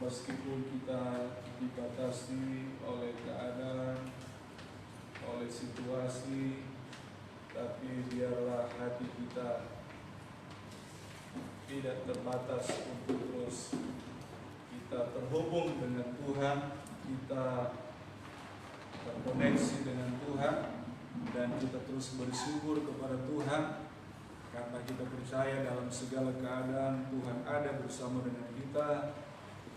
Meskipun kita dibatasi oleh keadaan, oleh situasi, tapi biarlah hati kita tidak terbatas untuk terus kita terhubung dengan Tuhan, kita terkoneksi dengan Tuhan, dan kita terus bersyukur kepada Tuhan karena kita percaya dalam segala keadaan Tuhan ada bersama dengan kita.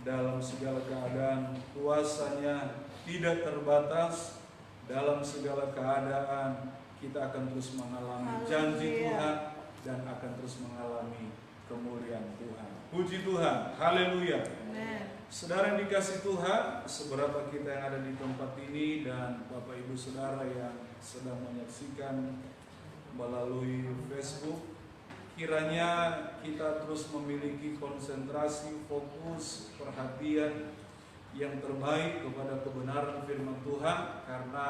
Dalam segala keadaan kuasa-Nya tidak terbatas. Dalam segala keadaan kita akan terus mengalami janji Tuhan dan akan terus mengalami kemuliaan Tuhan. Puji Tuhan, haleluya. Saudara yang dikasih Tuhan, seberapa kita yang ada di tempat ini dan Bapak Ibu Saudara yang sedang menyaksikan melalui Facebook, kiranya kita terus memiliki konsentrasi, fokus, perhatian yang terbaik kepada kebenaran firman Tuhan, karena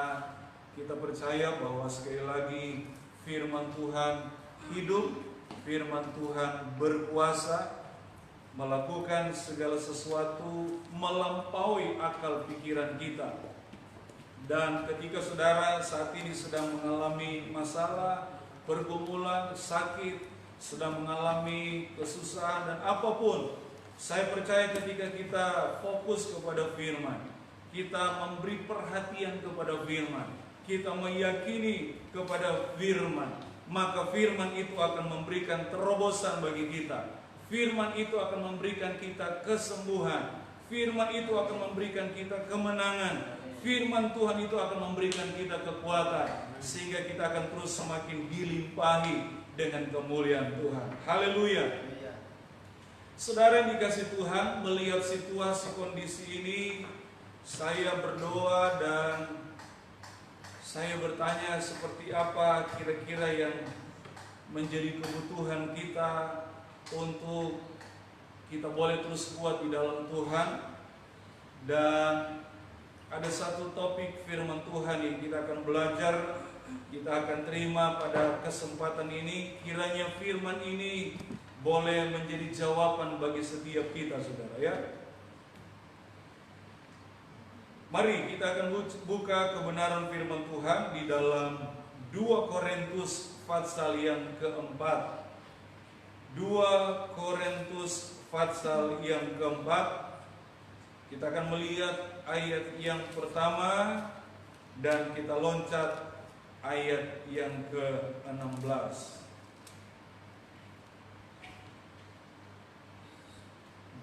kita percaya bahwa sekali lagi firman Tuhan hidup, firman Tuhan berkuasa, melakukan segala sesuatu melampaui akal pikiran kita. Dan ketika saudara saat ini sedang mengalami masalah, pergumulan, sakit, sedang mengalami kesusahan dan apapun, saya percaya ketika kita fokus kepada firman, kita memberi perhatian kepada firman, kita meyakini kepada firman, maka firman itu akan memberikan terobosan bagi kita. Firman itu akan memberikan kita kesembuhan. Firman itu akan memberikan kita kemenangan. Firman Tuhan itu akan memberikan kita kekuatan, sehingga kita akan terus semakin dilimpahi dengan kemuliaan Tuhan. Haleluya. Saudara yang dikasih Tuhan, melihat situasi kondisi ini, saya berdoa dan saya bertanya seperti apa kira-kira yang menjadi kebutuhan kita untuk kita boleh terus kuat di dalam Tuhan. Dan ada satu topik firman Tuhan yang kita akan belajar, kita akan terima pada kesempatan ini. Kiranya firman ini boleh menjadi jawaban bagi setiap kita, saudara ya. Mari kita akan buka kebenaran firman Tuhan di dalam 2 Korintus pasal yang keempat. 2 Korintus pasal yang keempat. Kita akan melihat ayat yang pertama dan kita loncat ayat yang ke-16.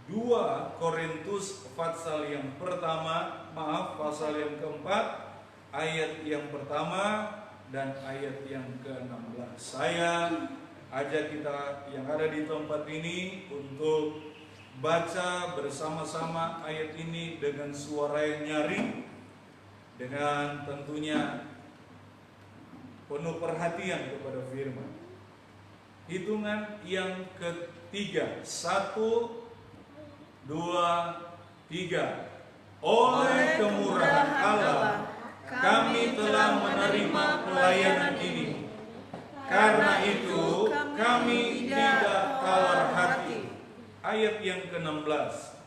2 Korintus pasal yang pertama, pasal yang keempat, ayat yang pertama dan ayat yang ke-16. Saya ajak kita yang ada di tempat ini untuk baca bersama-sama ayat ini dengan suara yang nyaring, dengan tentunya penuh perhatian kepada firman. Hitungan yang ketiga, 1, 2, 3. Oleh kemurahan Allah kami telah menerima pelayanan ini. Karena itu kami tidak tawar hati. Ayat yang ke-16,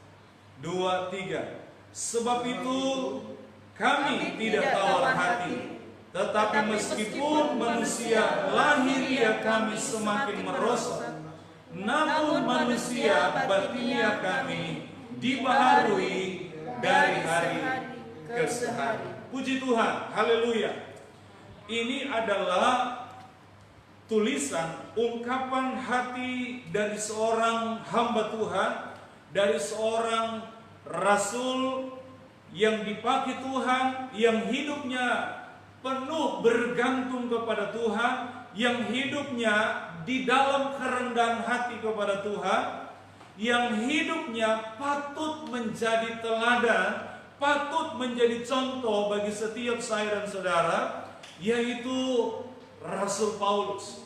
2, 3. Sebab itu kami tidak tawar hati, tetapi meskipun manusia lahiriah kami semakin merosot, namun manusia batiniah kami dibaharui dari hari ke hari. Puji Tuhan, haleluya. Ini adalah tulisan, ungkapan hati dari seorang hamba Tuhan, dari seorang rasul yang dipakai Tuhan, yang hidupnya penuh bergantung kepada Tuhan, yang hidupnya di dalam kerendahan hati kepada Tuhan, yang hidupnya patut menjadi teladan, patut menjadi contoh bagi setiap saya dan saudara, yaitu Rasul Paulus.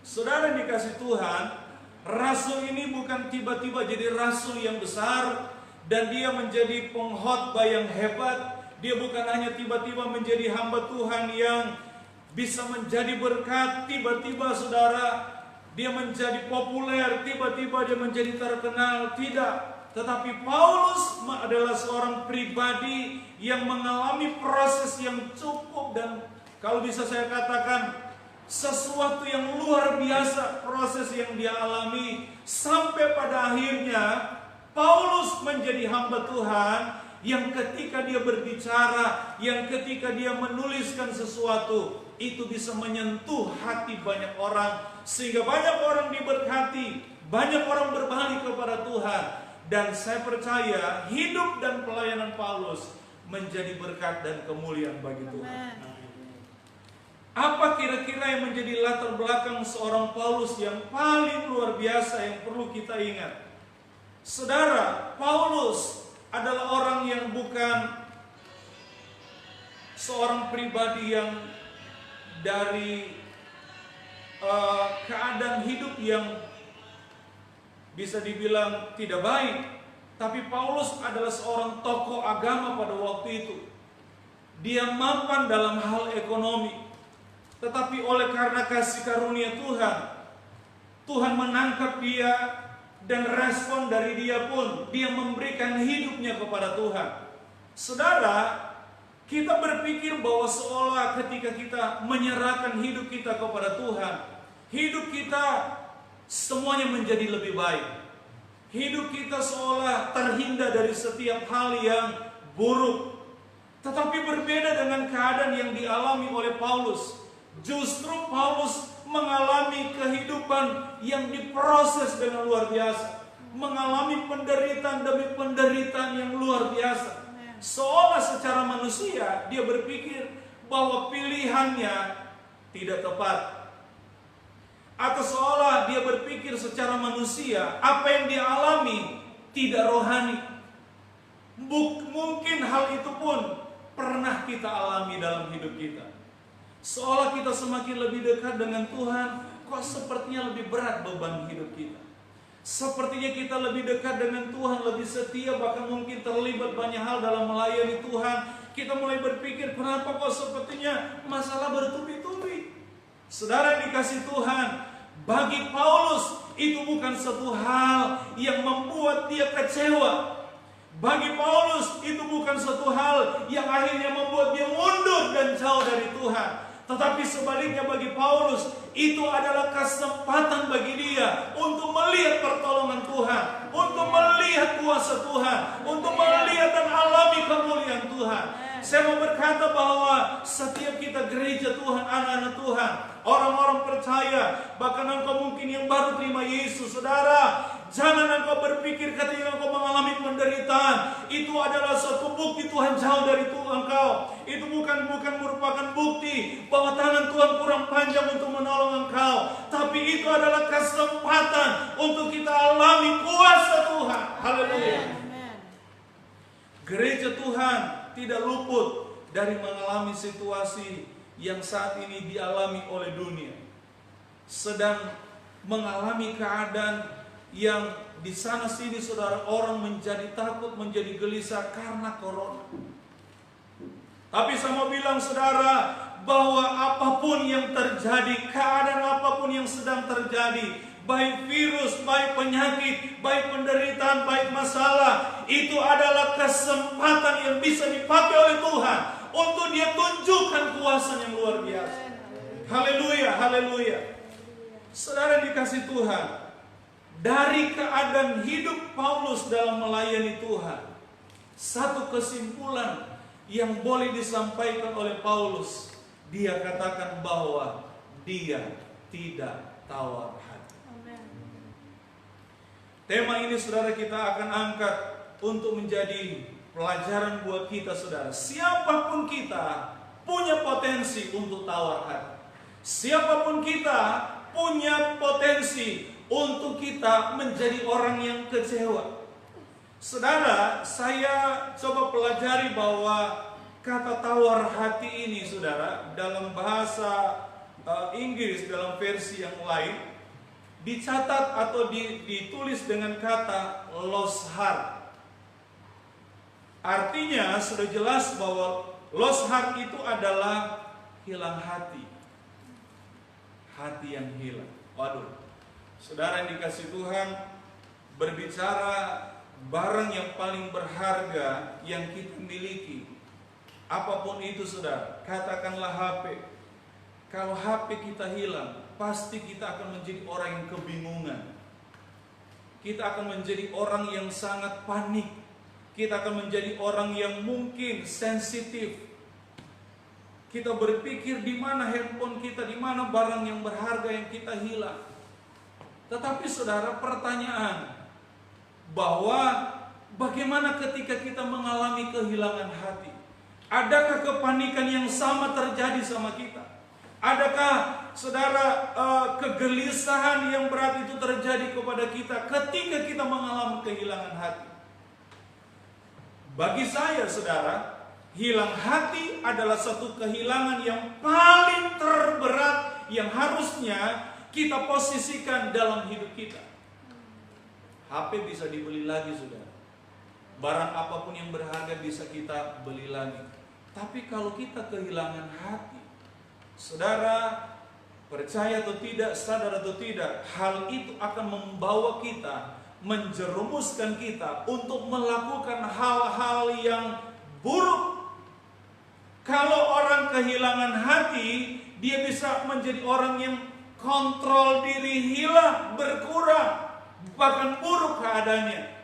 Saudara dikasih Tuhan, rasul ini bukan tiba-tiba jadi rasul yang besar dan dia menjadi pengkhotbah yang hebat. Dia bukan hanya tiba-tiba menjadi hamba Tuhan yang bisa menjadi berkat, tiba-tiba saudara dia menjadi populer, tiba-tiba dia menjadi terkenal. Tidak. Tetapi Paulus adalah seorang pribadi yang mengalami proses yang cukup dan kalau bisa saya katakan sesuatu yang luar biasa, proses yang dia alami sampai pada akhirnya Paulus menjadi hamba Tuhan yang ketika dia berbicara, yang ketika dia menuliskan sesuatu, itu bisa menyentuh hati banyak orang, sehingga banyak orang diberkati, banyak orang berbalik kepada Tuhan. Dan saya percaya hidup dan pelayanan Paulus menjadi berkat dan kemuliaan bagi Tuhan. Apa kira-kira yang menjadi latar belakang seorang Paulus yang paling luar biasa yang perlu kita ingat? Saudara, Paulus adalah orang yang bukan seorang pribadi yang dari keadaan hidup yang bisa dibilang tidak baik. Tapi Paulus adalah seorang tokoh agama pada waktu itu. Dia mapan dalam hal ekonomi, tetapi oleh karena kasih karunia Tuhan, Tuhan menangkap dia, dan respon dari dia pun dia memberikan hidupnya kepada Tuhan. Saudara, kita berpikir bahwa seolah ketika kita menyerahkan hidup kita kepada Tuhan, hidup kita semuanya menjadi lebih baik. Hidup kita seolah terhindar dari setiap hal yang buruk. Tetapi berbeda dengan keadaan yang dialami oleh Paulus. Justru Paulus mengalami kehidupan yang diproses dengan luar biasa. Mengalami penderitaan demi penderitaan yang luar biasa. Seolah secara manusia dia berpikir bahwa pilihannya tidak tepat. Atau seolah dia berpikir secara manusia apa yang dia alami tidak rohani. Mungkin hal itu pun pernah kita alami dalam hidup kita. Seolah kita semakin lebih dekat dengan Tuhan, kok sepertinya lebih berat beban hidup kita. Sepertinya kita lebih dekat dengan Tuhan, lebih setia, bahkan mungkin terlibat banyak hal dalam melayani Tuhan. Kita mulai berpikir, kenapa kok sepertinya masalah bertubi-tubi. Saudara yang dikasih Tuhan, bagi Paulus itu bukan satu hal yang membuat dia kecewa. Bagi Paulus itu bukan satu hal yang akhirnya membuat dia mundur dan jauh dari Tuhan. Tetapi sebaliknya bagi Paulus itu adalah kesempatan bagi dia untuk melihat pertolongan Tuhan, untuk melihat kuasa Tuhan, untuk melihat dan alami kemuliaan Tuhan. Saya mau berkata bahwa setiap kita gereja Tuhan, anak-anak Tuhan, orang-orang percaya, bahkan engkau mungkin yang baru terima Yesus, saudara, jangan engkau berpikir ketika engkau mengalami penderitaan itu adalah suatu bukti Tuhan jauh dari engkau. Itu bukan merupakan bukti bahwa tangan Tuhan kurang panjang untuk menolong engkau, tapi itu adalah kesempatan untuk kita alami kuasa Tuhan. Haleluya. Gereja Tuhan tidak luput dari mengalami situasi yang saat ini dialami oleh dunia. Sedang mengalami keadaan yang di sana sini saudara, orang menjadi takut, menjadi gelisah karena corona. Tapi saya mau bilang saudara, bahwa apapun yang terjadi, keadaan apapun yang sedang terjadi, baik virus, baik penyakit, baik penderitaan, baik masalah, itu adalah kesempatan yang bisa dipakai oleh Tuhan untuk dia tunjukkan kuasa yang luar biasa. Haleluya, haleluya. Saudara dikasih Tuhan, dari keadaan hidup Paulus dalam melayani Tuhan, satu kesimpulan yang boleh disampaikan oleh Paulus, dia katakan bahwa dia tidak tawar hati. Tema ini saudara kita akan angkat untuk menjadi pelajaran buat kita saudara. Siapapun kita punya potensi untuk tawar hati. Siapapun kita punya potensi untuk kita menjadi orang yang kecewa. Saudara, saya coba pelajari bahwa kata tawar hati ini saudara, dalam bahasa Inggris, dalam versi yang lain, dicatat atau ditulis dengan kata lost heart. Artinya sudah jelas bahwa lost heart itu adalah hilang hati. Hati yang hilang. Waduh, saudara yang dikasih Tuhan, berbicara barang yang paling berharga yang kita miliki, apapun itu saudara, katakanlah HP. Kalau HP kita hilang, pasti kita akan menjadi orang yang kebingungan. Kita akan menjadi orang yang sangat panik. Kita akan menjadi orang yang mungkin sensitif. Kita berpikir di mana handphone kita, di mana barang yang berharga yang kita hilang. Tetapi saudara, pertanyaan bahwa bagaimana ketika kita mengalami kehilangan hati? Adakah kepanikan yang sama terjadi sama kita? Adakah saudara kegelisahan yang berat itu terjadi kepada kita ketika kita mengalami kehilangan hati? Bagi saya saudara, hilang hati adalah satu kehilangan yang paling terberat yang harusnya kita posisikan dalam hidup kita. HP bisa dibeli lagi saudara. Barang apapun yang berharga bisa kita beli lagi. Tapi kalau kita kehilangan hati, saudara, percaya atau tidak, sadar atau tidak, hal itu akan membawa kita, menjerumuskan kita untuk melakukan hal-hal yang buruk. Kalau orang kehilangan hati, dia bisa menjadi orang yang kontrol diri hilang, berkurang, bahkan buruk keadaannya.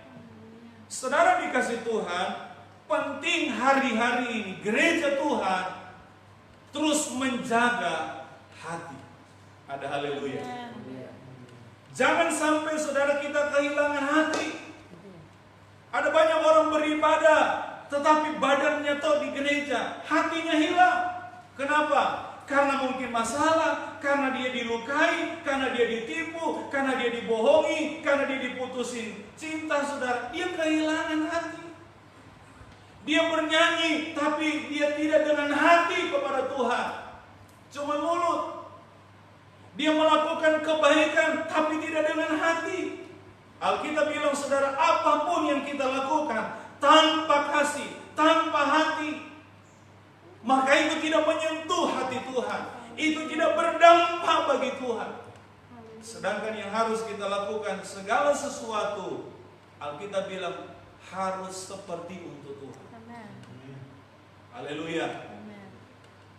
Saudara dikasih Tuhan, penting hari-hari ini gereja Tuhan terus menjaga hati. Ada haleluya. Jangan sampai saudara kita kehilangan hati. Ada banyak orang beribadah, tetapi badannya tahu di gereja, hatinya hilang. Kenapa? Karena mungkin masalah, karena dia dilukai, karena dia ditipu, karena dia dibohongi, karena dia diputusin cinta saudara. Dia kehilangan hati. Dia bernyanyi, tapi dia tidak dengan hati kepada Tuhan. Cuma mulut. Dia melakukan kebaikan, tapi tidak dengan hati. Alkitab bilang saudara, apapun yang kita lakukan tanpa kasih, tanpa hati, maka itu tidak menyentuh hati Tuhan. Itu tidak berdampak bagi Tuhan. Sedangkan yang harus kita lakukan, segala sesuatu, Alkitab bilang harus seperti untuk Tuhan. Haleluya.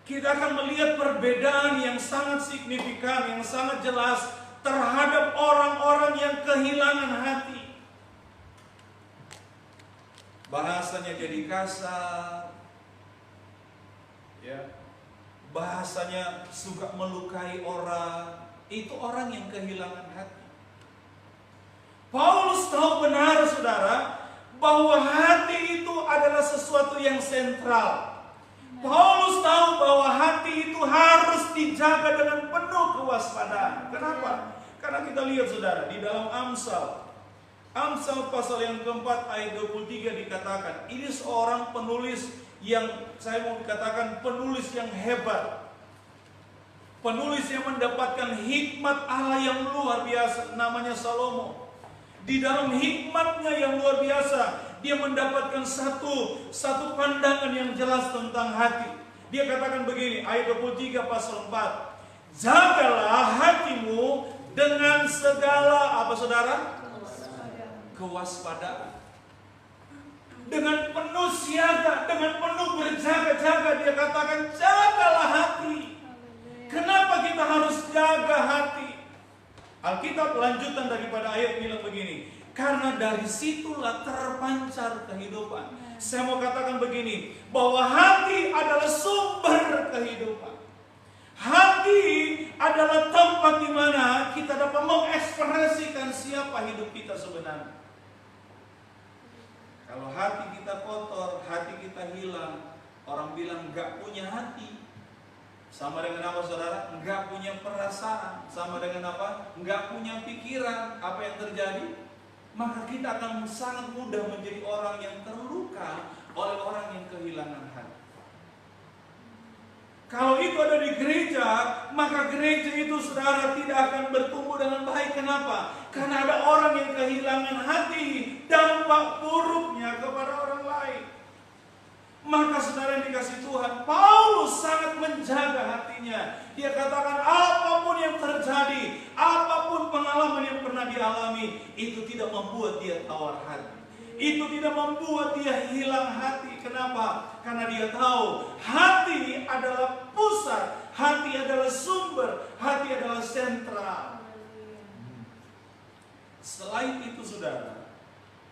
Kita akan melihat perbedaan yang sangat signifikan, yang sangat jelas terhadap orang-orang yang kehilangan hati. Bahasanya jadi kasar, ya, bahasanya suka melukai orang. Itu orang yang kehilangan hati. Paulus tahu benar saudara, bahwa hati itu adalah sesuatu yang sentral. Paulus tahu bahwa hati itu harus dijaga dengan penuh kewaspadaan. Kenapa? Karena kita lihat saudara, di dalam Amsal pasal yang keempat ayat 23 dikatakan, ini seorang penulis yang saya mau katakan penulis yang hebat. Penulis yang mendapatkan hikmat Allah yang luar biasa, namanya Salomo. Di dalam hikmatnya yang luar biasa, dia mendapatkan satu pandangan yang jelas tentang hati. Dia katakan begini, ayat 23 pasal 4. Jagalah hatimu dengan segala apa saudara? Kewaspadaan. Dengan penuh siaga, dengan penuh berjaga-jaga, dia katakan jagalah hati. Kenapa kita harus jaga hati? Alkitab lanjutan daripada ayat bilang begini, karena dari situlah terpancar kehidupan. Saya mau katakan begini, bahwa hati adalah sumber kehidupan. Hati adalah tempat di mana kita dapat mengekspresikan siapa hidup kita sebenarnya. Kalau hati kita kotor, hati kita hilang, orang bilang gak punya hati. Sama dengan apa saudara? Enggak punya perasaan. Sama dengan apa? Enggak punya pikiran. Apa yang terjadi? Maka kita akan sangat mudah menjadi orang yang terluka oleh orang yang kehilangan hati. Kalau itu ada di gereja, maka gereja itu saudara tidak akan bertumbuh dengan baik. Kenapa? Karena ada orang yang kehilangan hati, dampak buruknya kepada orang lain. Maka saudara yang dikasih Tuhan, Paulus sangat menjaga hatinya. Dia katakan apapun yang terjadi, apapun pengalaman yang pernah dialami, itu tidak membuat dia tawar hati. Itu tidak membuat dia hilang hati. Kenapa? Karena dia tahu hati adalah pusat, hati adalah sumber, hati adalah sentral. Selain itu saudara,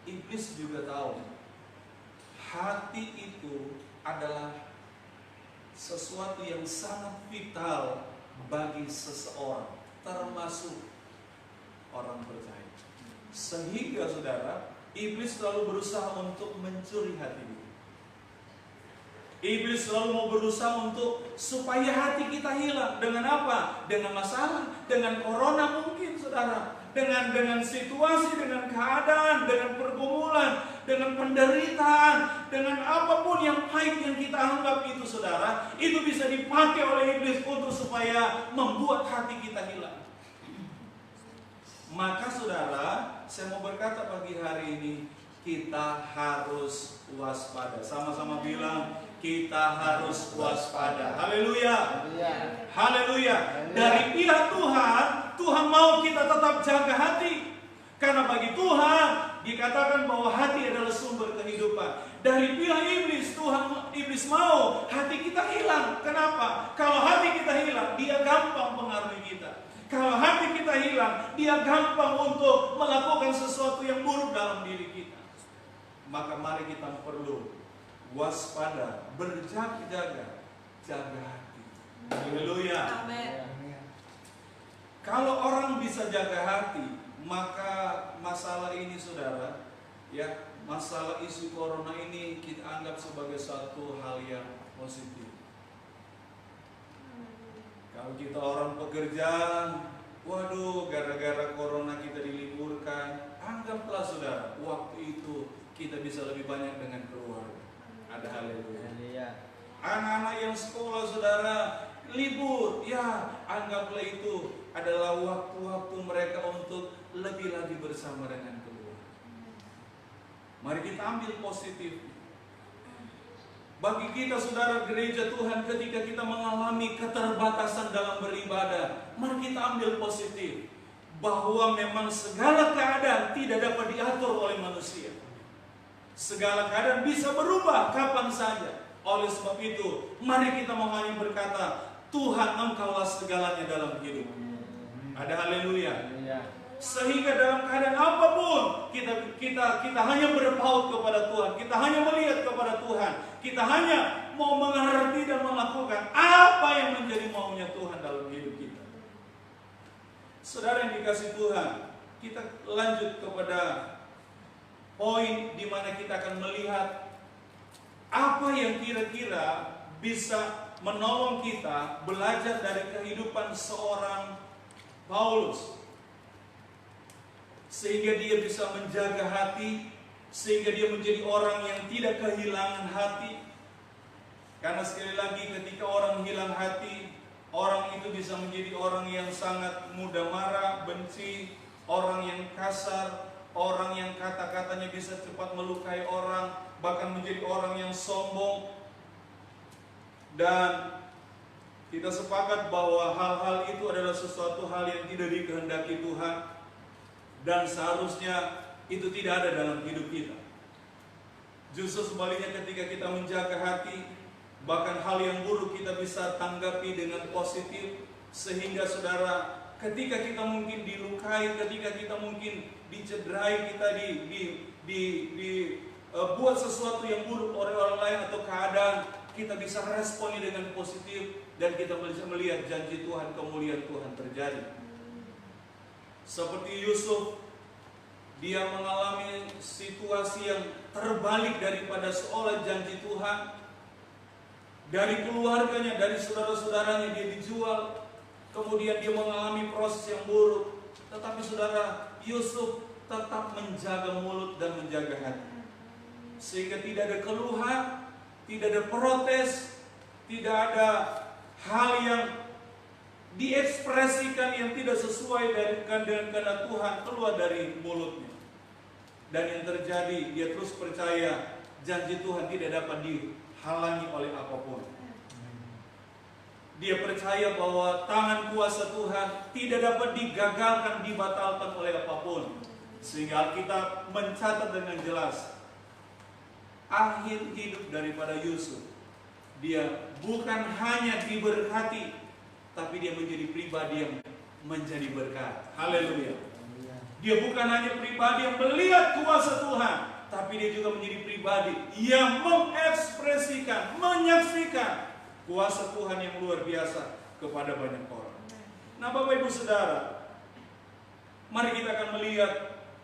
iblis juga tahu hati itu adalah sesuatu yang sangat vital bagi seseorang, termasuk orang percaya. Sehingga saudara, iblis selalu berusaha untuk mencuri hati kita. Iblis selalu mau berusaha untuk supaya hati kita hilang. Dengan apa? Dengan masalah, dengan corona mungkin saudara, dengan situasi, dengan keadaan, dengan pergumulan, dengan penderitaan, dengan apapun yang pahit yang kita anggap itu saudara, itu bisa dipakai oleh iblis untuk supaya membuat hati kita hilang. Maka saudara, saya mau berkata pagi hari ini, kita harus waspada. Sama-sama bilang, kita harus waspada. Haleluya. Haleluya. Dari pihak Tuhan, Tuhan mau kita tetap jaga hati. Karena bagi Tuhan dikatakan bahwa hati adalah sumber kehidupan. Dari pihak iblis, iblis mau hati kita hilang. Kenapa? Kalau hati kita hilang, dia gampang mengaruhi kita. Kalau hati kita hilang, dia gampang untuk melakukan sesuatu yang buruk dalam diri kita. Maka mari kita perlu waspada, berjaga-jaga, jaga hati. Haleluya. Kalau orang bisa jaga hati, maka masalah ini saudara, ya, masalah isu corona ini kita anggap sebagai suatu hal yang positif. Kalau kita orang pekerja, waduh, gara-gara corona kita diliburkan, anggaplah saudara, waktu itu kita bisa lebih banyak dengan keluarga. Ada haleluya. Anak-anak yang sekolah saudara, libur, ya, anggaplah itu adalah waktu-waktu mereka untuk lebih lagi bersama dengan keluarga. Mari kita ambil positif. Bagi kita saudara gereja Tuhan, ketika kita mengalami keterbatasan dalam beribadah, mari kita ambil positif, bahwa memang segala keadaan tidak dapat diatur oleh manusia. Segala keadaan bisa berubah kapan saja. Oleh sebab itu, mari kita hanya berkata, Tuhan Engkaulah segalanya dalam hidup. Ada haleluya. Sehingga dalam keadaan apapun kita hanya berpaut kepada Tuhan, kita hanya melihat kepada Tuhan, kita hanya mau mengerti dan melakukan apa yang menjadi maunya Tuhan dalam hidup kita. Saudara yang dikasihi Tuhan, kita lanjut kepada poin di mana kita akan melihat apa yang kira-kira bisa menolong kita belajar dari kehidupan seorang Paulus, sehingga dia bisa menjaga hati, sehingga dia menjadi orang yang tidak kehilangan hati. Karena sekali lagi, ketika orang hilang hati, orang itu bisa menjadi orang yang sangat mudah marah, benci, orang yang kasar, orang yang kata-katanya bisa cepat melukai orang, bahkan menjadi orang yang sombong. Dan kita sepakat bahwa hal-hal itu adalah sesuatu hal yang tidak dikehendaki Tuhan, dan seharusnya itu tidak ada dalam hidup kita. Justru sebaliknya, ketika kita menjaga hati, bahkan hal yang buruk kita bisa tanggapi dengan positif. Sehingga saudara, ketika kita mungkin dilukai, ketika kita mungkin dicederai, kita buat sesuatu yang buruk oleh orang lain atau keadaan, kita bisa responnya dengan positif, dan kita bisa melihat janji Tuhan, kemuliaan Tuhan terjadi. Seperti Yusuf, dia mengalami situasi yang terbalik daripada seolah janji Tuhan. Dari keluarganya, dari saudara-saudaranya dia dijual, kemudian dia mengalami proses yang buruk. Tetapi saudara, Yusuf tetap menjaga mulut dan menjaga hati, sehingga tidak ada keluhan, tidak ada protes, tidak ada hal yang diekspresikan yang tidak sesuai dengan kehendak Tuhan keluar dari mulutnya. Dan yang terjadi, dia terus percaya janji Tuhan tidak dapat dihalangi oleh apapun. Dia percaya bahwa tangan kuasa Tuhan tidak dapat digagalkan, dibatalkan oleh apapun. Sehingga Alkitab mencatat dengan jelas akhir hidup daripada Yusuf. Dia bukan hanya diberkati, tapi dia menjadi pribadi yang menjadi berkat. Haleluya. Dia bukan hanya pribadi yang melihat kuasa Tuhan, tapi dia juga menjadi pribadi yang mengekspresikan, menyaksikan kuasa Tuhan yang luar biasa kepada banyak orang. Nah, Bapak Ibu Saudara, mari kita akan melihat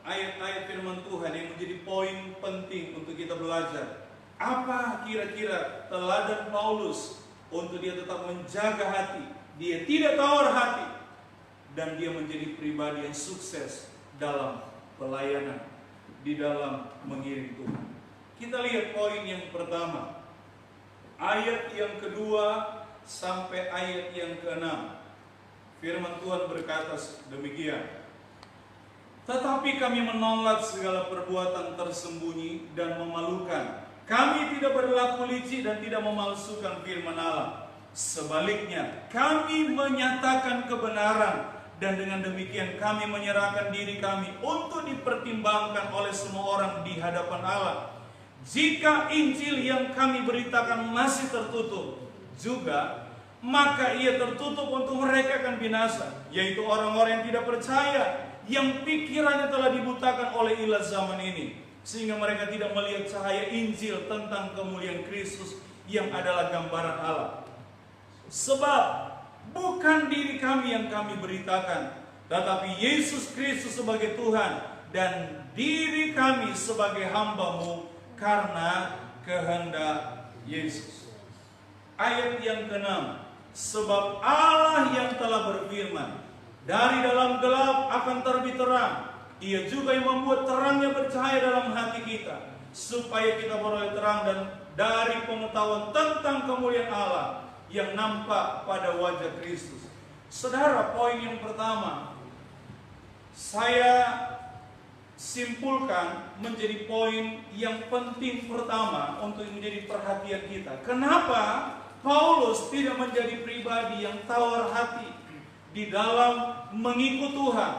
ayat-ayat firman Tuhan yang menjadi poin penting untuk kita belajar. Apa kira-kira teladan Paulus untuk dia tetap menjaga hati, dia tidak tawar hati, dan dia menjadi pribadi yang sukses dalam pelayanan, di dalam mengiring Tuhan. Kita lihat poin yang pertama, ayat yang kedua sampai ayat yang ke-6. Firman Tuhan berkata demikian. Tetapi kami menolak segala perbuatan tersembunyi dan memalukan. Kami tidak berlaku licik dan tidak memalsukan firman Allah. Sebaliknya, kami menyatakan kebenaran, dan dengan demikian kami menyerahkan diri kami untuk dipertimbangkan oleh semua orang di hadapan Allah. Jika Injil yang kami beritakan masih tertutup juga, maka ia tertutup untuk mereka akan binasa, yaitu orang-orang yang tidak percaya, yang pikirannya telah dibutakan oleh ilah zaman ini, sehingga mereka tidak melihat cahaya Injil tentang kemuliaan Kristus yang adalah gambaran Allah. Sebab bukan diri kami yang kami beritakan, tetapi Yesus Kristus sebagai Tuhan, dan diri kami sebagai hamba-Mu karena kehendak Yesus. Ayat yang ke-6. Sebab Allah yang telah berfirman, dari dalam gelap akan terbit terang. Ia juga yang membuat terangnya bercahaya dalam hati kita, supaya kita beroleh terang dan dari pengetahuan tentang kemuliaan Allah yang nampak pada wajah Kristus. Saudara, poin yang pertama saya simpulkan menjadi poin yang penting pertama untuk menjadi perhatian kita. Kenapa Paulus tidak menjadi pribadi yang tawar hati di dalam mengikut Tuhan,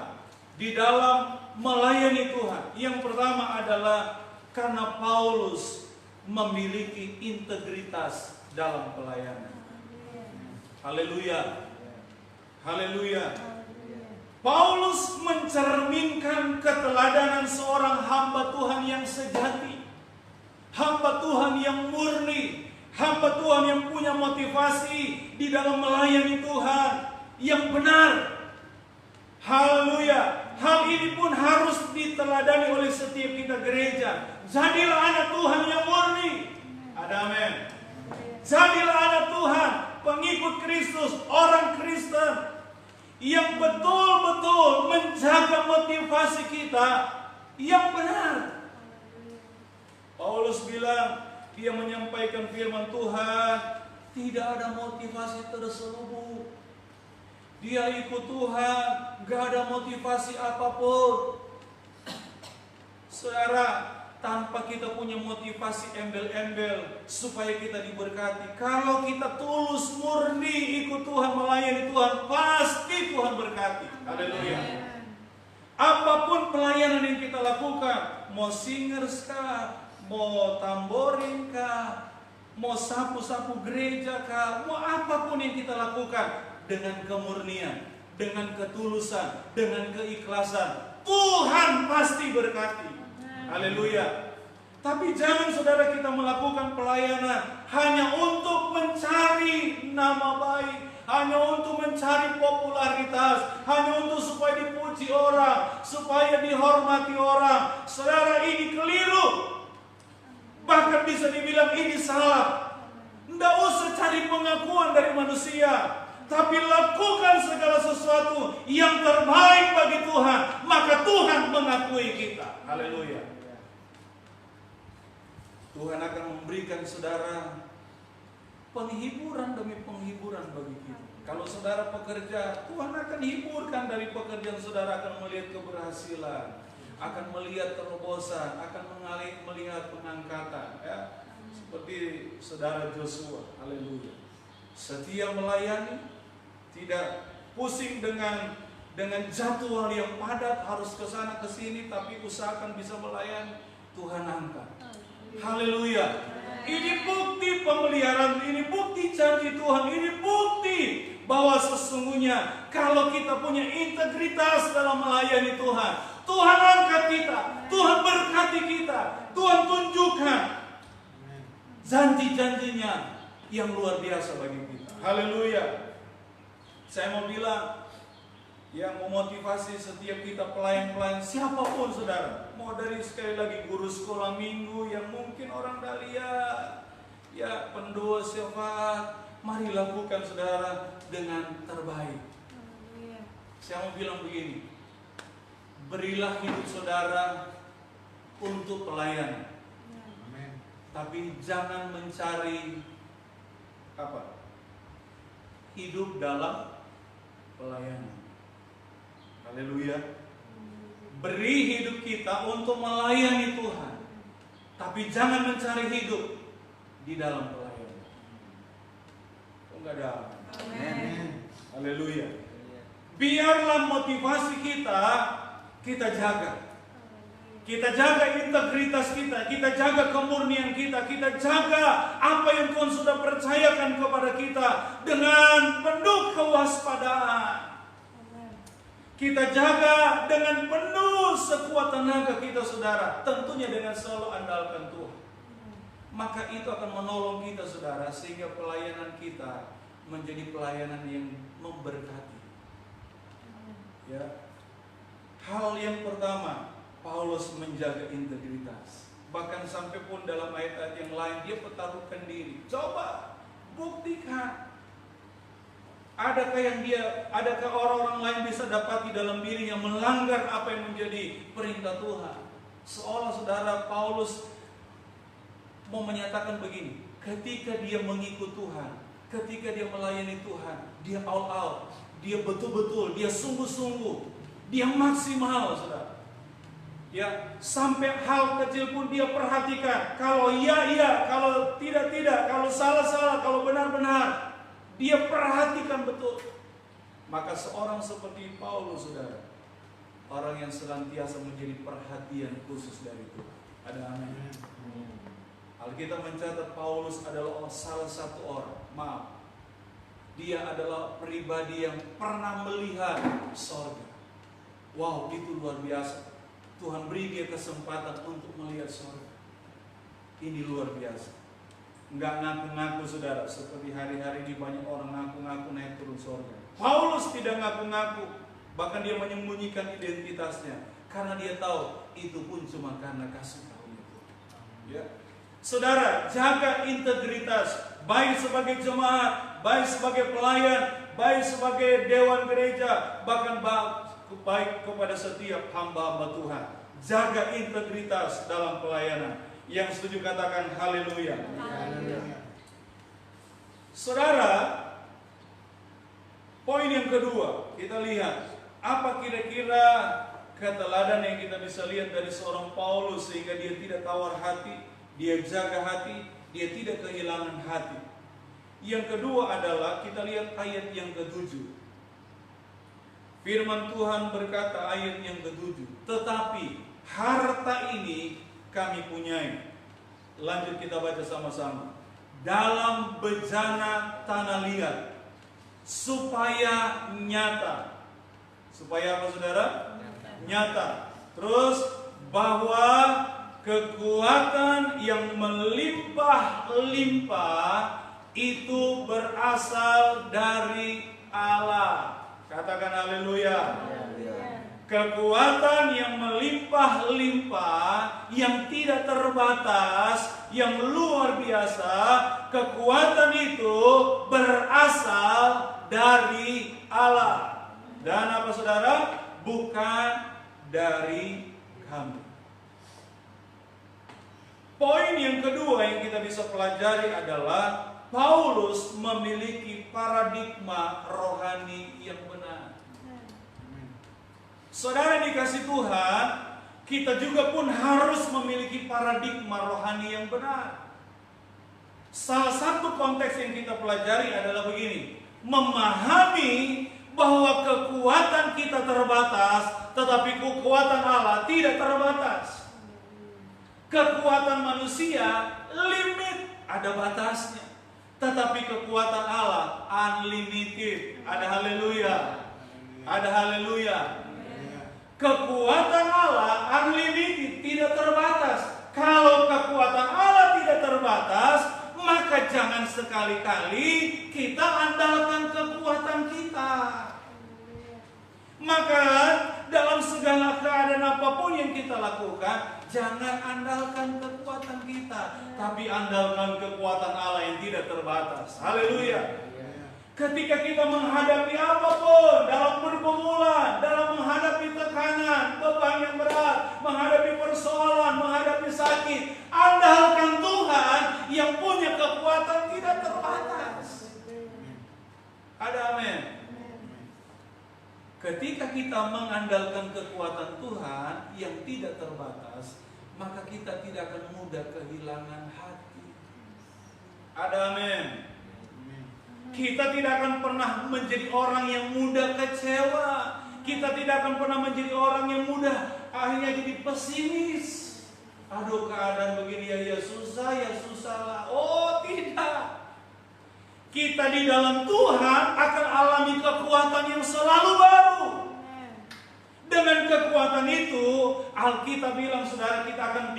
di dalam melayani Tuhan? Yang pertama adalah karena Paulus memiliki integritas dalam pelayanan. Haleluya. Haleluya. Paulus mencerminkan keteladanan seorang hamba Tuhan yang sejati, hamba Tuhan yang murni, hamba Tuhan yang punya motivasi di dalam melayani Tuhan yang benar. Haleluya. Hal ini pun harus diteladani oleh setiap kita gereja. Jadilah anak Tuhan yang murni. Ada amin. Jadilah anak Tuhan, pengikut Kristus, orang Kristen yang betul-betul menjaga motivasi kita yang benar. Paulus bilang, dia menyampaikan firman Tuhan, tidak ada motivasi terselubung. Dia ikut Tuhan, gak ada motivasi apapun. Saudara, tanpa kita punya motivasi embel-embel supaya kita diberkati, kalau kita tulus murni ikut Tuhan, melayani Tuhan, pasti Tuhan berkati. Haleluya. Apapun pelayanan yang kita lakukan, mau singers kah, mau tamborin kah, mau sapu-sapu gereja kah, mau apapun yang kita lakukan, dengan kemurnian, dengan ketulusan, dengan keikhlasan, Tuhan pasti berkati. Haleluya. Tapi jangan saudara kita melakukan pelayanan hanya untuk mencari nama baik, hanya untuk mencari popularitas, hanya untuk supaya dipuji orang, supaya dihormati orang. Saudara, ini keliru. Bahkan bisa dibilang ini salah. Tidak usah cari pengakuan dari manusia, tapi lakukan segala sesuatu yang terbaik bagi Tuhan, maka Tuhan mengakui kita. Haleluya. Tuhan akan memberikan saudara penghiburan demi penghiburan bagi kita. Kalau saudara pekerja, Tuhan akan hiburkan dari pekerjaan saudara, akan melihat keberhasilan, akan melihat terobosan, akan melihat pengangkatan, ya. Seperti saudara Joshua. Haleluya. Setia melayani, tidak pusing dengan dengan jadwal yang padat, harus ke sana ke sini, tapi usahakan bisa melayani, Tuhan angkat. Haleluya. Ini bukti pemeliharaan, ini bukti janji Tuhan, ini bukti bahwa sesungguhnya kalau kita punya integritas dalam melayani Tuhan, Tuhan angkat kita, Tuhan berkati kita, Tuhan tunjukkan janji-janjinya yang luar biasa bagi kita. Haleluya. Saya mau bilang, yang memotivasi setiap kita pelayan-pelayan siapapun saudara, mau dari sekali lagi guru sekolah minggu yang mungkin orang dah lihat, ya pendoa syafaat, mari lakukan saudara dengan terbaik. Saya mau bilang begini, berilah hidup saudara untuk pelayanan, tapi jangan mencari apa? Hidup dalam pelayanan. Haleluya. Beri hidup kita untuk melayani Tuhan, tapi jangan mencari hidup di dalam pelayanan. Kok enggak ada? Amin. Haleluya. Biarlah motivasi kita jaga. Kita jaga integritas kita jaga kemurnian kita jaga apa yang Tuhan sudah percayakan kepada kita dengan penuh kewaspadaan. Kita jaga dengan penuh sekuat tenaga kita saudara, tentunya dengan selalu andalkan Tuhan. Maka itu akan menolong kita saudara, sehingga pelayanan kita menjadi pelayanan yang memberkati. Ya. Hal yang pertama, Paulus menjaga integritas. Bahkan sampai pun dalam ayat-ayat yang lain dia pertaruhkan diri. Coba buktikan. Adakah orang-orang lain bisa dapati dalam dirinya melanggar apa yang menjadi perintah Tuhan? Seolah saudara Paulus mau menyatakan begini, ketika dia mengikut Tuhan, ketika dia melayani Tuhan, dia all out, dia betul-betul, dia sungguh-sungguh, dia maksimal saudara. Ya, sampai hal kecil pun dia perhatikan. Kalau iya, kalau tidak, kalau salah, kalau benar. Dia perhatikan betul. Maka seorang seperti Paulus saudara, orang yang senantiasa menjadi perhatian khusus dari Tuhan. Ada amin. Alkitab mencatat Paulus adalah salah satu orang, dia adalah pribadi yang pernah melihat sorga. Wow, itu luar biasa. Tuhan beri dia kesempatan untuk melihat sorga. Ini luar biasa. Enggak ngaku-ngaku saudara, seperti hari-hari ini banyak orang ngaku-ngaku naik turun surga. Paulus tidak ngaku-ngaku, bahkan dia menyembunyikan identitasnya, karena dia tahu itu pun cuma karena kasih karunia Tuhan. Ya. Saudara, jaga integritas, baik sebagai jemaat, baik sebagai pelayan, baik sebagai dewan gereja, bahkan baik kepada setiap hamba-hamba Tuhan. Jaga integritas dalam pelayanan. Yang setuju katakan haleluya. Saudara, poin yang kedua, kita lihat apa kira-kira keteladan yang kita bisa lihat dari seorang Paulus sehingga dia tidak tawar hati, dia jaga hati, dia tidak kehilangan hati. Yang kedua adalah kita lihat ayat yang ke-7. Firman Tuhan berkata ayat yang ke-7, tetapi harta ini kami punyai. Lanjut kita baca sama-sama. Dalam bejana tanah liat, supaya nyata. Supaya apa saudara? Nyata. Terus bahwa kekuatan yang melimpah-limpah itu berasal dari Allah. Katakan haleluya. Kekuatan yang melimpah-limpah, yang tidak terbatas, yang luar biasa, kekuatan itu berasal dari Allah. Dan apa saudara? Bukan dari kami. Poin yang kedua yang kita bisa pelajari adalah Paulus memiliki paradigma rohani yang benar. Saudara dikasih Tuhan, kita juga pun harus memiliki paradigma rohani yang benar. Salah satu konteks yang kita pelajari adalah begini, memahami bahwa kekuatan kita terbatas, tetapi kekuatan Allah tidak terbatas. Kekuatan manusia limit, ada batasnya. Tetapi kekuatan Allah unlimited. Ada haleluya. Ada haleluya. Kekuatan Allah unlimited, tidak terbatas. Kalau kekuatan Allah tidak terbatas, maka jangan sekali-kali kita andalkan kekuatan kita. Maka dalam segala keadaan apapun yang kita lakukan, jangan andalkan kekuatan kita, tapi andalkan kekuatan Allah yang tidak terbatas. Haleluya. Ketika kita menghadapi apapun, dalam pergumulan, dalam menghadapi tekanan, beban yang berat, menghadapi persoalan, menghadapi sakit, andalkan Tuhan yang punya kekuatan tidak terbatas. Ada amin. Ketika kita mengandalkan kekuatan Tuhan yang tidak terbatas, maka kita tidak akan mudah kehilangan hati. Ada amin. Kita tidak akan pernah menjadi orang yang mudah kecewa. Kita tidak akan pernah menjadi orang yang mudah akhirnya jadi pesimis. Aduh, keadaan begini ya susah lah. Oh tidak. Kita di dalam Tuhan akan alami kekuatan yang selalu baru. Dengan kekuatan itu, Alkitab bilang saudara, kita akan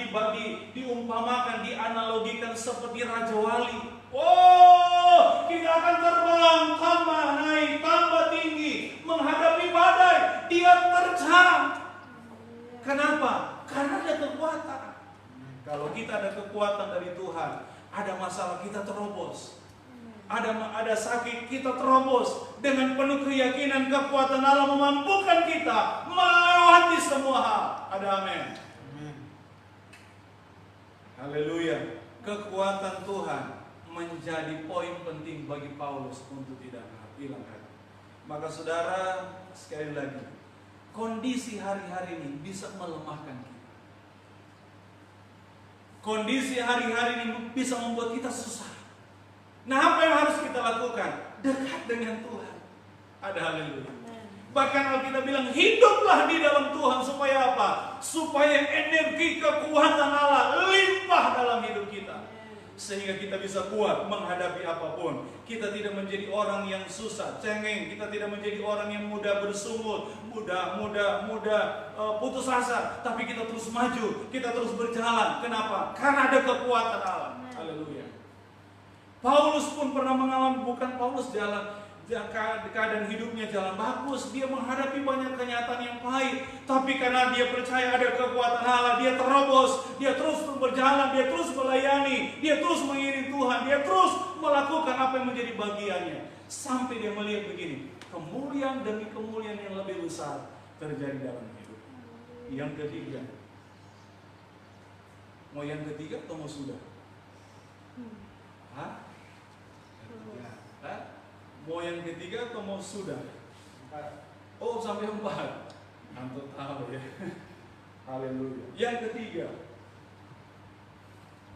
diumpamakan, dianalogikan seperti Raja Wali. Oh, kita akan terbang, tambah naik, tambah tinggi, menghadapi badai, dia terjang. Kenapa? Karena ada kekuatan. Kalau kita ada kekuatan dari Tuhan, ada masalah kita terobos. Ada sakit kita terobos. Dengan penuh keyakinan kekuatan Allah memampukan kita melewati semua hal. Ada amin. Haleluya. Kekuatan Tuhan menjadi poin penting bagi Paulus untuk tidak hilang hati. Maka saudara, sekali lagi, kondisi hari-hari ini bisa melemahkan kita. Kondisi hari-hari ini bisa membuat kita susah. Nah, apa yang harus kita lakukan? Dekat dengan Tuhan. Ada haleluya. Bahkan Alkitab bilang, hiduplah di dalam Tuhan. Supaya apa? Supaya energi kekuatan Allah limpah dalam hidup kita. Sehingga kita bisa kuat menghadapi apapun. Kita tidak menjadi orang yang susah, cengeng. Kita tidak menjadi orang yang mudah bersungut, mudah putus asa. Tapi kita terus maju, kita terus berjalan. Kenapa? Karena ada kekuatan Allah. Haleluya. Paulus pun pernah mengalami, bukan Paulus keadaan hidupnya jalan bagus, dia menghadapi banyak kenyataan yang pahit, tapi karena dia percaya ada kekuatan Allah, dia terobos, dia terus berjalan, dia terus melayani, dia terus mengiring Tuhan, dia terus melakukan apa yang menjadi bagiannya, sampai dia melihat begini, kemuliaan demi kemuliaan yang lebih besar terjadi dalam hidup. Yang ketiga, mau yang ketiga atau mau sudah? Hah? Mau yang ketiga atau mau sudah? Oh, sampai 4. Antum tahu ya. Haleluya. Yang ketiga,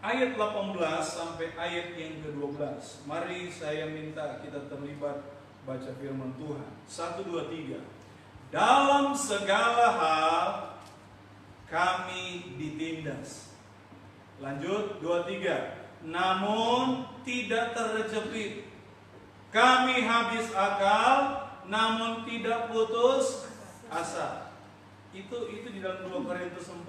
ayat 18 sampai ayat yang ke-12. Mari saya minta kita terlibat baca firman Tuhan. 1, 2, 3. Dalam segala hal kami ditindas. Lanjut 2, 3. Namun tidak terjepit. Kami habis akal, namun tidak putus asa. Itu di dalam 2 Korintus 4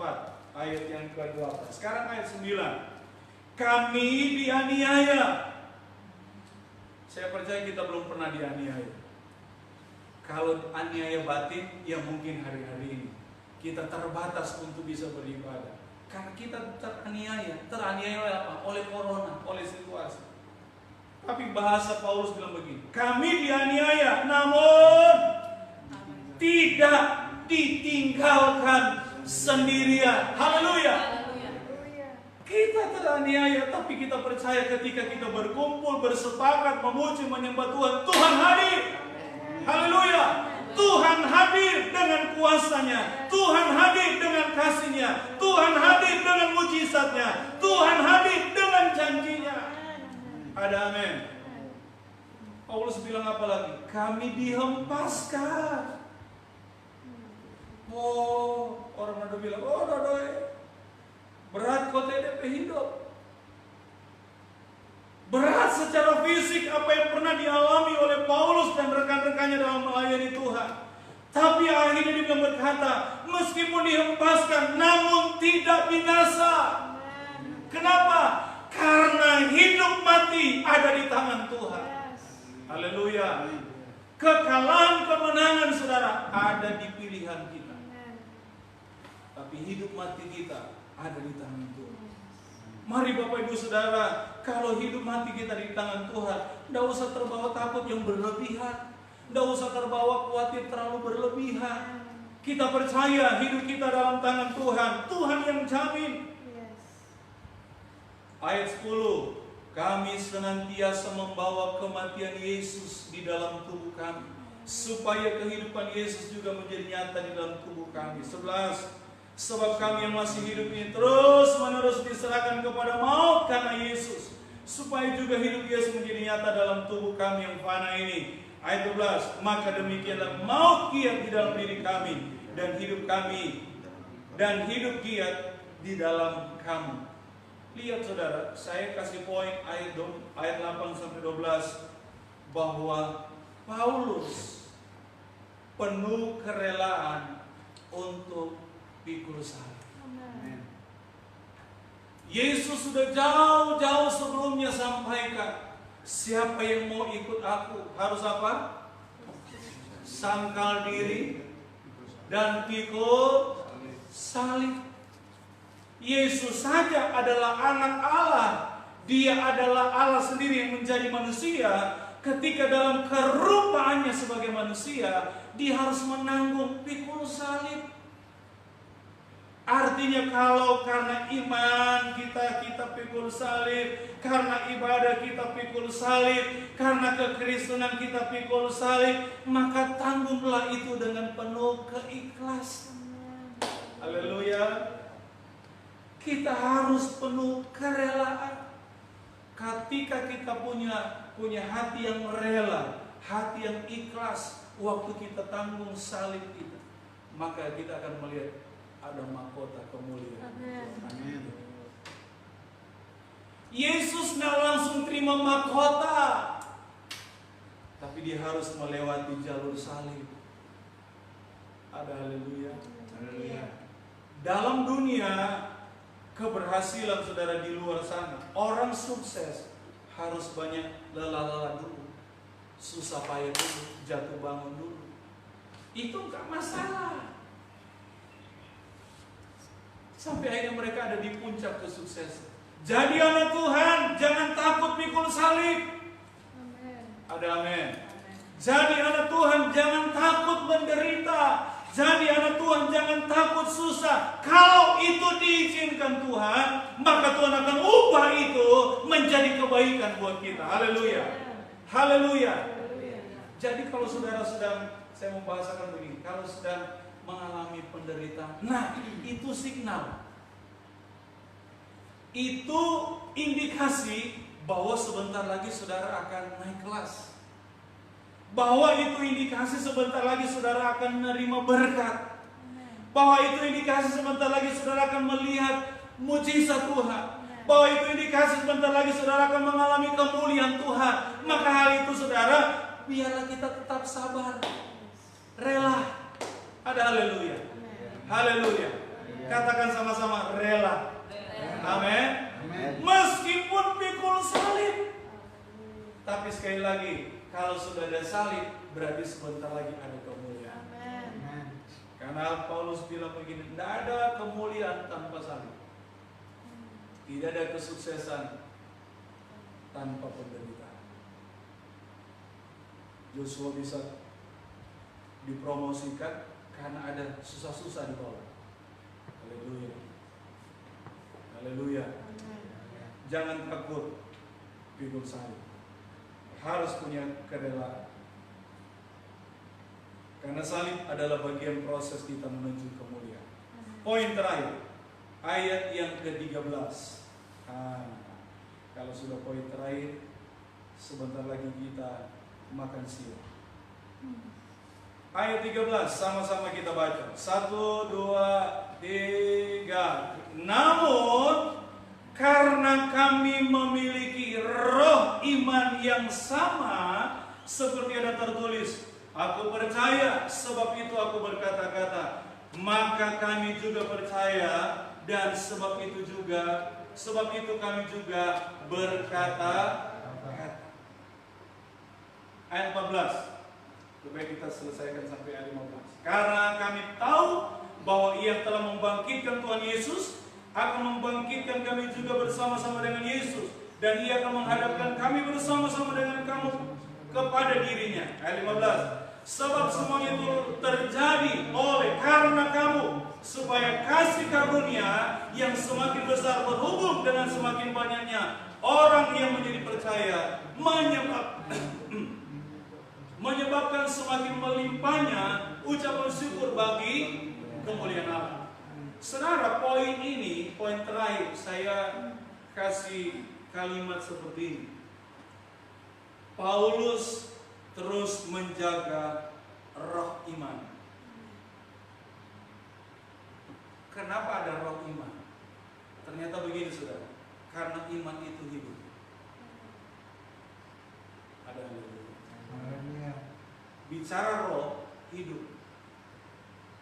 ayat yang ke-8. Sekarang ayat 9. Kami dianiaya. Saya percaya kita belum pernah dianiaya. Kalau aniaya batin, ya mungkin hari-hari ini kita terbatas untuk bisa beribadah. Karena kita teraniaya oleh apa? Oleh corona, oleh situasi. Tapi bahasa Paulus bilang begini, kami dianiaya, namun tidak ditinggalkan sendirian. Haleluya. Kita teraniaya, tapi kita percaya ketika kita berkumpul, bersepakat, memuji, menyembah Tuhan, Tuhan hadir. Haleluya. Tuhan hadir dengan kuasanya, Tuhan hadir dengan kasihnya, Tuhan hadir dengan mujizatnya, Tuhan hadir dengan janjinya. Ada amin. Paulus bilang apa lagi? Kami dihempaskan. Oh, orang ada bilang, oh dodoi, berat kau TDP hidup. Berat secara fisik apa yang pernah dialami oleh Paulus dan rekan-rekannya dalam melayani Tuhan. Tapi akhirnya dia berkata, meskipun dihempaskan, namun tidak binasa. Kenapa? Karena hidup mati ada di tangan Tuhan. Haleluya. Kekalahan kemenangan saudara ada di pilihan kita. Tapi hidup mati kita ada di tangan Tuhan. Mari Bapak Ibu Saudara, kalau hidup mati kita di tangan Tuhan, tidak usah terbawa takut yang berlebihan, tidak usah terbawa khawatir terlalu berlebihan. Kita percaya hidup kita dalam tangan Tuhan, Tuhan yang jamin. Ayat 10, kami senantiasa membawa kematian Yesus di dalam tubuh kami, supaya kehidupan Yesus juga menjadi nyata di dalam tubuh kami. 11, sebab kami yang masih hidup ini terus menerus diserahkan kepada maut karena Yesus, supaya juga hidup Yesus menjadi nyata dalam tubuh kami yang fana ini. Ayat 12, maka demikianlah maut giat di dalam diri kami, dan hidup giat di dalam kamu. Lihat saudara, saya kasih poin ayat 8-12 bahwa Paulus penuh kerelaan untuk pikul salib. Yesus sudah jauh-jauh sebelumnya sampaikan, siapa yang mau ikut aku harus apa? Sangkal diri dan pikul salib. Yesus saja adalah anak Allah. Dia adalah Allah sendiri yang menjadi manusia. Ketika dalam kerupaannya sebagai manusia, dia harus menanggung pikul salib. Artinya kalau karena iman kita pikul salib, karena ibadah kita pikul salib, karena kekristenan kita pikul salib, maka tanggunglah itu dengan penuh keikhlasan. Haleluya. Kita harus penuh kerelaan. Ketika kita punya hati yang rela, hati yang ikhlas, waktu kita tanggung salib kita, maka kita akan melihat ada mahkota kemuliaan. Amin. Yesus tidak langsung terima mahkota, tapi dia harus melewati jalur salib. Ada haleluya. Haleluya. Dalam dunia keberhasilan saudara di luar sana, orang sukses harus banyak lelah-lelah dulu, susah payah dulu, jatuh bangun dulu. Itu enggak masalah. Sampai akhirnya mereka ada di puncak kesuksesan. Jadi anak Tuhan, jangan takut pikul salib. Amen. Ada amin. Jadi anak Tuhan, jangan takut menderita. Jadi anak Tuhan, jangan takut susah. Kalau itu diizinkan Tuhan, maka Tuhan akan ubah itu menjadi kebaikan buat kita. Haleluya. Haleluya. Jadi kalau saudara sedang, saya mau bahasakan begini, kalau sedang mengalami penderitaan, nah itu signal. Itu indikasi bahwa sebentar lagi saudara akan naik kelas. Bahwa itu indikasi sebentar lagi saudara akan menerima berkat. Bahwa itu indikasi sebentar lagi saudara akan melihat mujizat Tuhan. Bahwa itu indikasi sebentar lagi saudara akan mengalami kemuliaan Tuhan. Maka hal itu saudara, biarlah kita tetap sabar, rela. Ada haleluya. Haleluya. Katakan sama-sama, rela. Amin. Meskipun pikul salib. Tapi sekali lagi, kalau sudah ada salib, berarti sebentar lagi ada kemuliaan. Amen. Karena Paulus bilang begini, tidak ada kemuliaan tanpa salib. Tidak ada kesuksesan tanpa penderitaan. Joshua bisa dipromosikan karena ada susah-susah di bawah. Haleluya. Haleluya. Jangan takut pikul salib. Harus punya kerelaan. Karena salib adalah bagian proses kita menuju kemuliaan. Poin terakhir, ayat yang ke-13. Kalau sudah poin terakhir, sebentar lagi kita makan siang. Ayat 13 sama-sama kita baca. 1, 2, 3. Namun karena kami memiliki roh iman yang sama, seperti ada tertulis, aku percaya sebab itu aku berkata-kata, maka kami juga percaya, dan sebab itu kami juga berkata-kata. Ayat 14. Supaya kita selesaikan sampai ayat 15. Karena kami tahu bahwa Ia telah membangkitkan Tuhan Yesus, akan membangkitkan kami juga bersama-sama dengan Yesus, dan Ia akan menghadapkan kami bersama-sama dengan kamu kepada dirinya. Ayat 15. Sebab semua itu terjadi oleh karena kamu, supaya kasih karunia yang semakin besar berhubung dengan semakin banyaknya orang yang menjadi percaya, menyebabkan semakin melimpahnya ucapan syukur bagi kemuliaan Allah. Saudara, poin ini, poin terakhir, saya kasih kalimat seperti ini. Paulus terus menjaga roh iman. Kenapa ada roh iman? Ternyata begini, saudara. Karena iman itu hidup. Ada bicara roh hidup.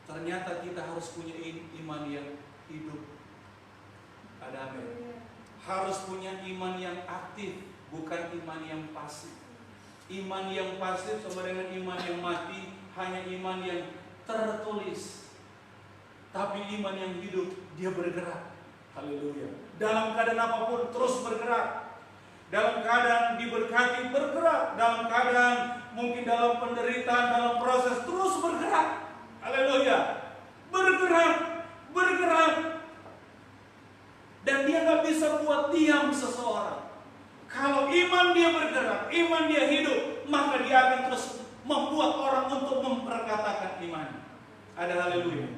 Ternyata kita harus punya iman yang hidup. Ada amin. Harus punya iman yang aktif, bukan iman yang pasif. Iman yang pasif sama dengan iman yang mati, hanya iman yang tertulis. Tapi iman yang hidup, dia bergerak. Haleluya. Dalam keadaan apapun terus bergerak. Dalam keadaan diberkati bergerak, dalam keadaan mungkin dalam penderitaan, dalam proses terus bergerak. Haleluya. Bergerak. Dan dia gak bisa buat diam seseorang. Kalau iman dia bergerak, iman dia hidup, maka dia akan terus membuat orang untuk memperkatakan iman. Ada haleluya.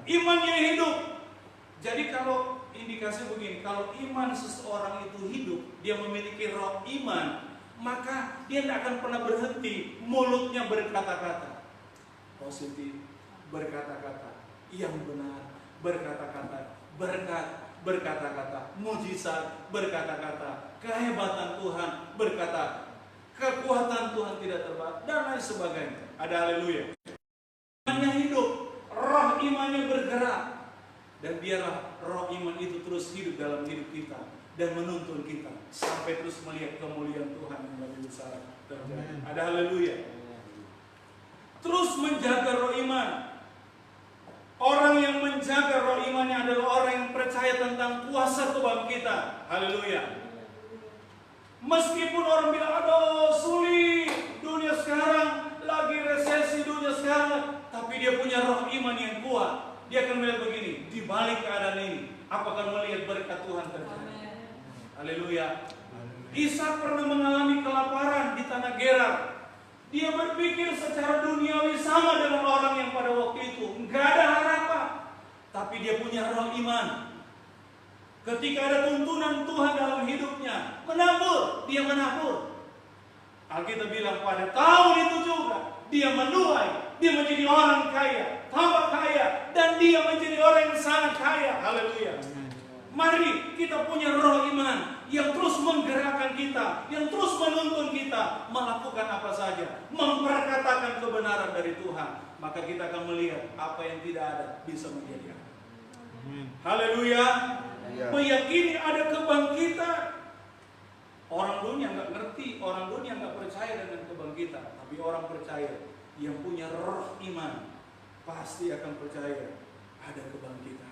Imannya hidup. Jadi kalau indikasi begini, kalau iman seseorang itu hidup, dia memiliki roh iman, maka dia tidak akan pernah berhenti mulutnya berkata-kata positif, berkata-kata yang benar, berkata-kata berkata-kata mujizat, berkata-kata kehebatan Tuhan, berkata kekuatan Tuhan tidak terbatas, dan lain sebagainya. Ada haleluya. Imannya hidup, roh imannya bergerak. Dan biarlah roh iman itu terus hidup dalam hidup kita dan menuntun kita sampai terus melihat kemuliaan Tuhan yang lebih besar terjadi. Ada haleluya. Terus menjaga roh iman. Orang yang menjaga roh imannya adalah orang yang percaya tentang kuasa kebangkitan. Haleluya. Meskipun orang bilang, aduh sulit, dunia sekarang lagi resesi, dunia sekarang, tapi dia punya roh iman yang kuat. Dia akan melihat begini, di balik keadaan ini, aku akan melihat berkat Tuhan terjadi. Haleluya. Ishak pernah mengalami kelaparan di tanah Gerar. Dia berpikir secara duniawi sama dengan orang yang pada waktu itu, nggak ada harapan. Tapi dia punya roh iman. Ketika ada tuntunan Tuhan dalam hidupnya, menabur, dia menabur. Alkitab bilang pada tahun itu juga dia menuai, dia menjadi orang kaya, tambah kaya, dan dia menjadi orang yang sangat kaya. Haleluya. Mari kita punya roh iman yang terus menggerakkan kita, yang terus menuntun kita melakukan apa saja, memperkatakan kebenaran dari Tuhan. Maka kita akan melihat apa yang tidak ada bisa menjadi ada. Haleluya. Meyakini ada kebangkitan. Orang dunia nggak ngerti, orang dunia nggak percaya dengan kebangkitan, tapi orang percaya yang punya roh iman pasti akan percaya ada kebangkitan.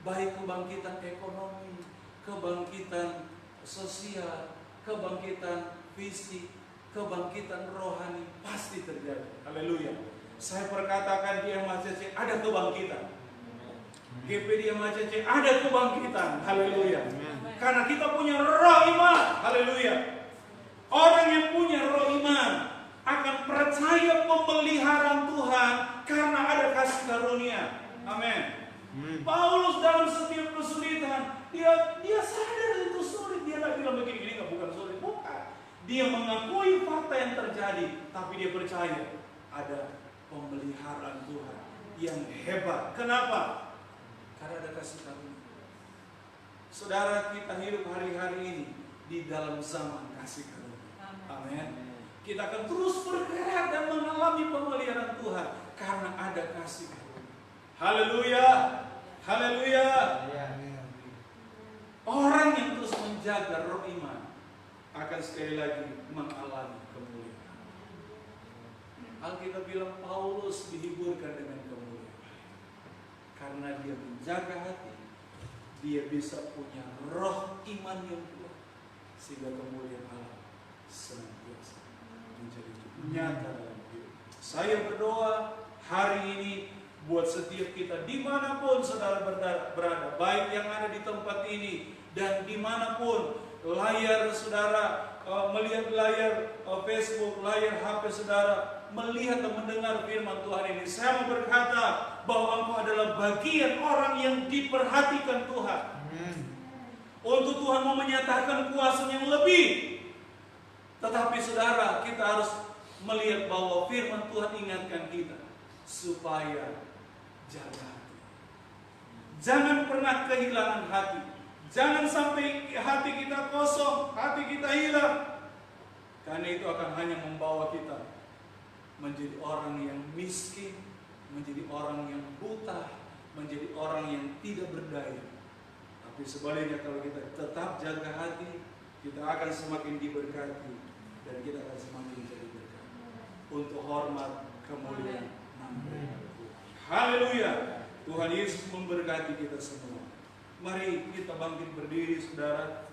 Baik kebangkitan ekonomi, kebangkitan sosial, kebangkitan fisik, kebangkitan rohani pasti terjadi. Haleluya. Saya perkatakan di MHCC ada kebangkitan. GPD MHCC ada kebangkitan. Haleluya. Karena kita punya roh iman. Haleluya. Orang yang punya roh iman akan percaya pemeliharaan Tuhan karena ada kasih karunia. Amin. Paulus dalam setiap kesulitan, dia sadar itu sulit. Dia tidak bilang begini, ini bukan sulit. Bukan. Dia mengakui fakta yang terjadi, tapi dia percaya ada pemeliharaan Tuhan yang hebat. Kenapa? Karena ada kasih karunia. Saudara, kita hidup hari-hari ini di dalam zaman kasih karunia. Amin. Kita akan terus bergerak dan mengalami pemeliharaan Tuhan karena ada kasih karunia. Haleluya. Haleluya. Orang yang terus menjaga roh iman akan sekali lagi mengalami kemuliaan. Alkitab bilang Paulus dihiburkan dengan kemuliaan. Karena dia menjaga hati, dia bisa punya roh iman yang kuat, sehingga kemuliaan Allah senantiasa menjadi nyata dalam hidup. Saya berdoa hari ini buat setiap kita dimanapun saudara berada, baik yang ada di tempat ini dan dimanapun layar saudara, melihat layar Facebook, layar HP saudara, melihat dan mendengar firman Tuhan ini. Saya mau berkata bahwa engkau adalah bagian orang yang diperhatikan Tuhan. Untuk Tuhan mau menyatakan kuasa yang lebih. Tetapi saudara, kita harus melihat bahwa firman Tuhan ingatkan kita supaya jaga hati. Jangan pernah kehilangan hati. Jangan sampai hati kita kosong, hati kita hilang. Karena itu akan hanya membawa kita menjadi orang yang miskin, menjadi orang yang buta, menjadi orang yang tidak berdaya. Tapi sebaliknya kalau kita tetap jaga hati, kita akan semakin diberkati dan kita akan semakin jadi berkat untuk hormat kemuliaan nama Tuhan. Haleluya. Tuhan Yesus memberkati kita semua. Mari kita bangkit berdiri saudara.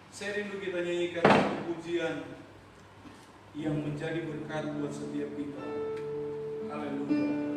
Saya rindu kita nyanyikan satu pujian yang menjadi berkat buat setiap kita. Haleluya.